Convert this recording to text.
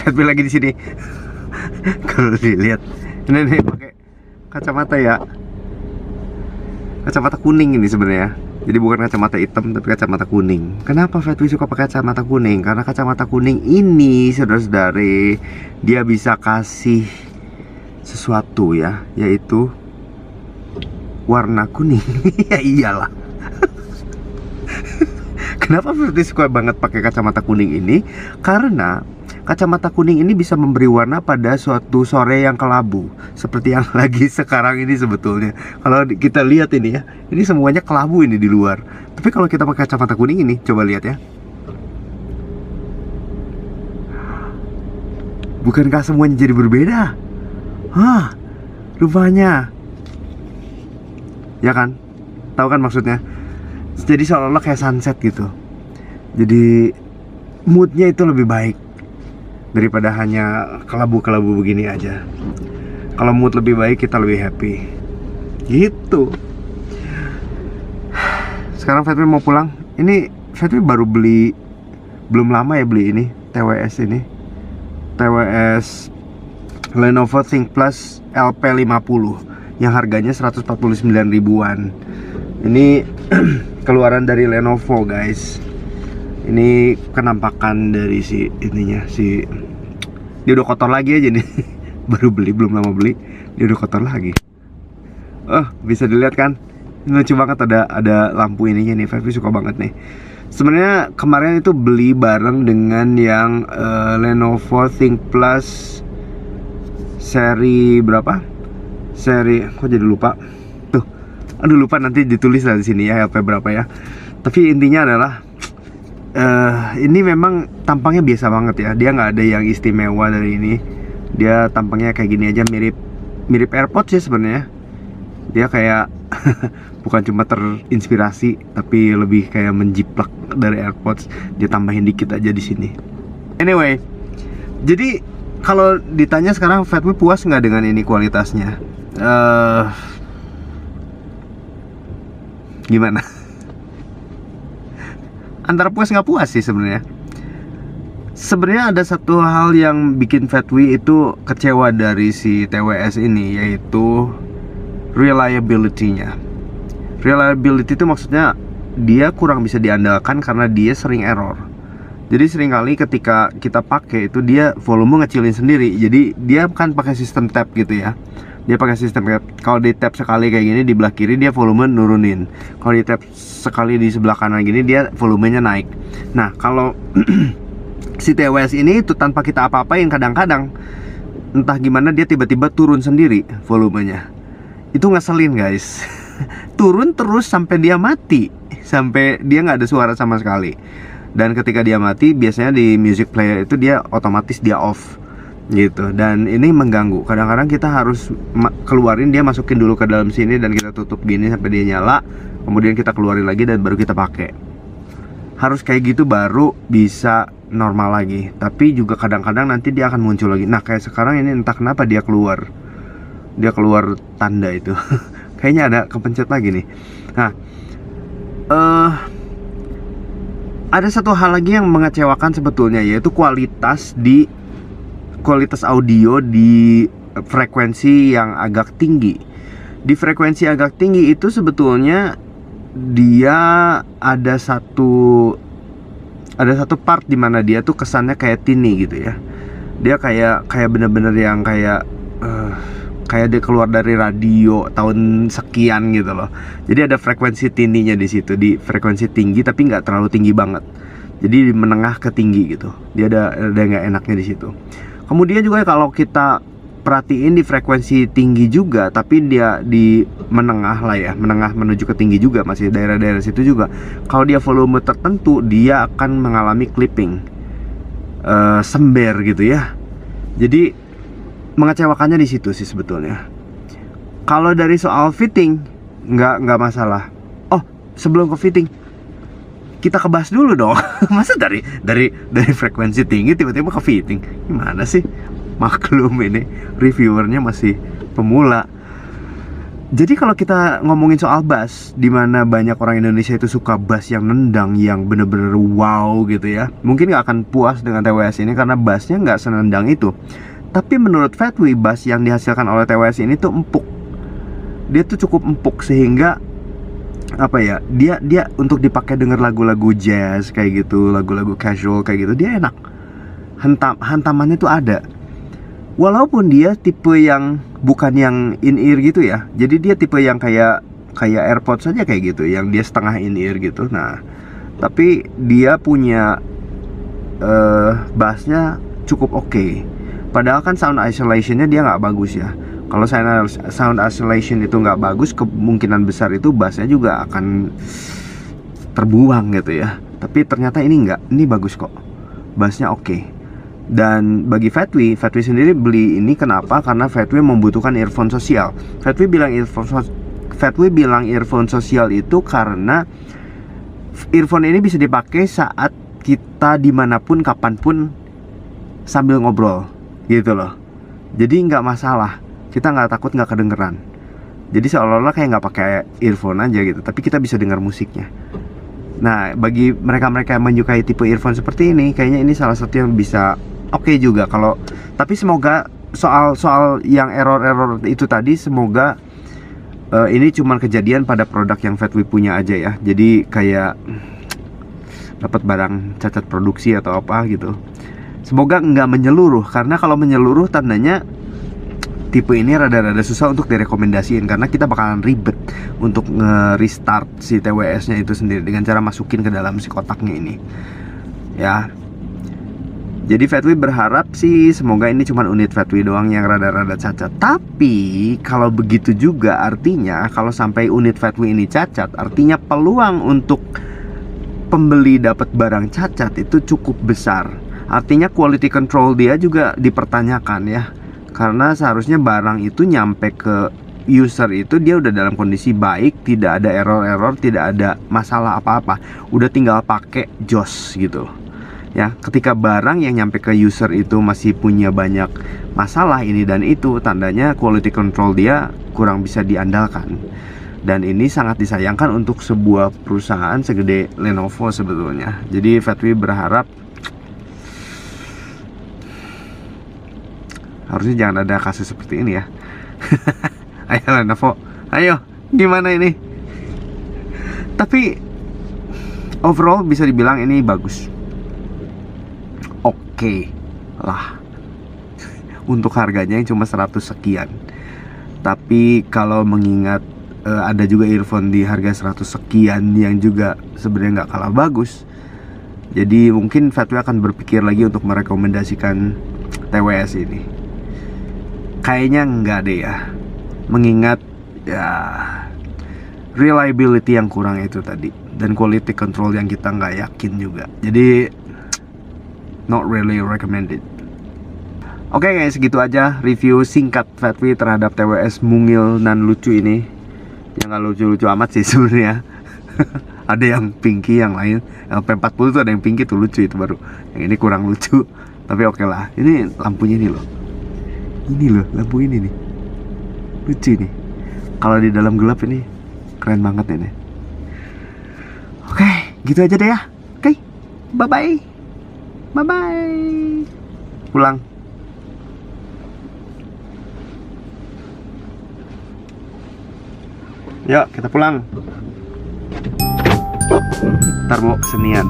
Fatway lagi di sini. Kalau dilihat, ini pakai kacamata ya. Kacamata kuning ini sebenarnya. Jadi bukan kacamata hitam tapi kacamata kuning. Kenapa Fatway suka pakai kacamata kuning? Karena kacamata kuning ini, saudara-saudari, dia bisa kasih sesuatu ya, yaitu warna kuning. Ya iyalah. Kenapa Fatway suka banget pakai kacamata kuning ini? Karena kacamata kuning ini bisa memberi warna pada suatu sore yang kelabu, seperti yang lagi sekarang ini sebetulnya. Kalau kita lihat ini ya, ini semuanya kelabu ini di luar. Tapi kalau kita pakai kacamata kuning ini, coba lihat ya. Bukankah semuanya jadi berbeda? Hah, rupanya. Ya kan? Tahu kan maksudnya? Jadi seolah-olah kayak sunset gitu. Jadi moodnya itu lebih baik daripada hanya kelabu-kelabu begini aja. Kalau mood lebih baik, kita lebih happy. Gitu. Sekarang Fatway mau pulang. Ini Fatway baru beli, belum lama ya beli ini, TWS ini. TWS Lenovo ThinkPlus LP50 yang harganya 149 ribuan. Ini keluaran dari Lenovo, guys. Ini penampakan dari si ininya, si dia udah kotor lagi aja nih. Baru beli, belum lama beli, dia udah kotor lagi. Oh, bisa dilihat kan? Ini lucu banget, ada lampu ininya nih. Fatway suka banget nih. Sebenarnya kemarin itu beli bareng dengan yang Lenovo ThinkPlus seri berapa? Seri, kok jadi lupa? Tuh, aduh lupa, nanti ditulis lah di sini ya LP berapa ya. Tapi intinya adalah ini memang tampangnya biasa banget ya. Dia nggak ada yang istimewa dari ini. Dia tampangnya kayak gini aja, mirip AirPods ya sebenarnya. Dia kayak bukan cuma terinspirasi, tapi lebih kayak menjiplak dari AirPods. Dia tambahin dikit aja di sini. Anyway, jadi kalau ditanya sekarang Fatway puas nggak dengan ini kualitasnya? Gimana? Antara puas nggak puas sih sebenarnya. Sebenarnya ada satu hal yang bikin Fatway itu kecewa dari si TWS ini, yaitu reliability-nya. Reliability itu maksudnya dia kurang bisa diandalkan karena dia sering error. Jadi seringkali ketika kita pakai itu dia volume ngecilin sendiri. Jadi dia kan pakai sistem tap gitu ya. Dia pakai sistem tap. Kalau di tap sekali kayak gini di belah kiri dia volume nurunin. Kalau di tap sekali di sebelah kanan gini dia volumenya naik. Nah, kalau si TWS ini itu tanpa kita apa-apain, kadang-kadang entah gimana dia tiba-tiba turun sendiri volumenya. Itu ngeselin, guys. Turun terus sampai dia mati, sampai dia nggak ada suara sama sekali. Dan ketika dia mati, biasanya di music player itu dia otomatis dia off gitu. Dan ini mengganggu. Kadang-kadang kita harus keluarin, dia masukin dulu ke dalam sini dan kita tutup gini sampai dia nyala. Kemudian kita keluarin lagi dan baru kita pakai. Harus kayak gitu baru bisa normal lagi. Tapi juga kadang-kadang nanti dia akan muncul lagi. Nah, kayak sekarang ini entah kenapa dia keluar tanda itu. Kayaknya ada kepencet lagi nih. Nah, ada satu hal lagi yang mengecewakan sebetulnya, yaitu kualitas audio di frekuensi yang agak tinggi. Di frekuensi agak tinggi itu sebetulnya dia ada satu part di mana dia tuh kesannya kayak tinny gitu ya. Dia kayak bener-bener yang kayak dia keluar dari radio tahun sekian gitu loh. Jadi ada frekuensi tinny-nya di situ, di frekuensi tinggi tapi nggak terlalu tinggi banget. Jadi di menengah ke tinggi gitu. Dia ada nggak enaknya di situ. Kemudian juga kalau kita perhatiin di frekuensi tinggi juga, tapi dia di menengah lah ya, menengah menuju ke tinggi juga, masih daerah-daerah situ juga. Kalau dia volume tertentu, dia akan mengalami clipping, sember gitu ya. Jadi mengecewakannya di situ sih sebetulnya. Kalau dari soal fitting, nggak masalah. Oh, sebelum ke fitting, kita kebahas dulu dong. Masa dari frekuensi tinggi tiba-tiba ke fitting? Gimana sih? Maklum ini reviewernya masih pemula. Jadi kalau kita ngomongin soal bass, dimana banyak orang Indonesia itu suka bass yang nendang, yang bener-bener wow gitu ya, mungkin nggak akan puas dengan TWS ini karena bassnya nggak senendang itu. Tapi menurut Fatwi, bass yang dihasilkan oleh TWS ini tuh empuk. Dia tuh cukup empuk sehingga apa ya, dia untuk dipakai denger lagu-lagu jazz kayak gitu, lagu-lagu casual kayak gitu, dia enak. Hantamannya tuh ada. Walaupun dia tipe yang bukan yang in-ear gitu ya. Jadi dia tipe yang kayak AirPods saja kayak gitu, yang dia setengah in-ear gitu. Nah, tapi dia punya bassnya cukup oke. Padahal kan sound isolationnya dia nggak bagus ya. Kalau sound isolation itu nggak bagus, kemungkinan besar itu bassnya juga akan terbuang gitu ya. Tapi ternyata ini nggak, ini bagus kok. Bassnya oke. Dan bagi Fatwi sendiri beli ini kenapa? Karena Fatwi membutuhkan earphone sosial. Fatwi bilang earphone sosial itu karena earphone ini bisa dipakai saat kita dimanapun, kapanpun, sambil ngobrol gitu loh. Jadi nggak masalah, kita nggak takut nggak kedengeran. Jadi seolah-olah kayak nggak pakai earphone aja gitu, tapi kita bisa dengar musiknya. Nah, bagi mereka-mereka yang menyukai tipe earphone seperti ini, kayaknya ini salah satu yang bisa oke juga. Kalau tapi semoga soal yang error itu tadi, semoga ini cuma kejadian pada produk yang Fatwi punya aja ya. Jadi kayak dapat barang cacat produksi atau apa gitu. Semoga nggak menyeluruh, karena kalau menyeluruh tandanya tipe ini rada-rada susah untuk direkomendasiin, karena kita bakalan ribet untuk nge-restart si TWS-nya itu sendiri dengan cara masukin ke dalam si kotaknya ini ya. Jadi Fatwi berharap sih semoga ini cuma unit Fatwi doang yang rada-rada cacat. Tapi kalau begitu juga artinya kalau sampai unit Fatwi ini cacat, artinya peluang untuk pembeli dapat barang cacat itu cukup besar. Artinya quality control dia juga dipertanyakan ya. Karena seharusnya barang itu nyampe ke user itu dia udah dalam kondisi baik, tidak ada error-error, tidak ada masalah apa-apa, udah tinggal pakai jos gitu ya. Ketika barang yang nyampe ke user itu masih punya banyak masalah ini dan itu, tandanya quality control dia kurang bisa diandalkan. Dan ini sangat disayangkan untuk sebuah perusahaan segede Lenovo sebetulnya. Jadi Fatwi berharap harusnya jangan ada kasus seperti ini ya. Ayo Lenovo, ayo, gimana ini? Tapi overall bisa dibilang ini bagus. Oke lah. Untuk harganya yang cuma 100 sekian. Tapi kalau mengingat ada juga earphone di harga 100 sekian yang juga sebenarnya nggak kalah bagus, jadi mungkin Fatwi akan berpikir lagi untuk merekomendasikan TWS ini. Kayaknya enggak deh ya, mengingat ya reliability yang kurang itu tadi, dan quality control yang kita nggak yakin juga. Jadi not really recommended. Oke guys, segitu aja review singkat Fatwi terhadap TWS mungil nan lucu ini. Yang nggak lucu-lucu amat sih sebenarnya. Ada yang pinky, yang lain P40 tuh ada yang pinky tuh lucu, itu baru. Yang ini kurang lucu, tapi oke lah. Ini lampunya ini loh. Ini loh, lampu ini nih. Lucu nih. Kalau di dalam gelap ini keren banget ini. Oke, gitu aja deh ya. Oke, bye-bye. Bye-bye. Pulang. Yuk, kita pulang. Ntar mau kesenian.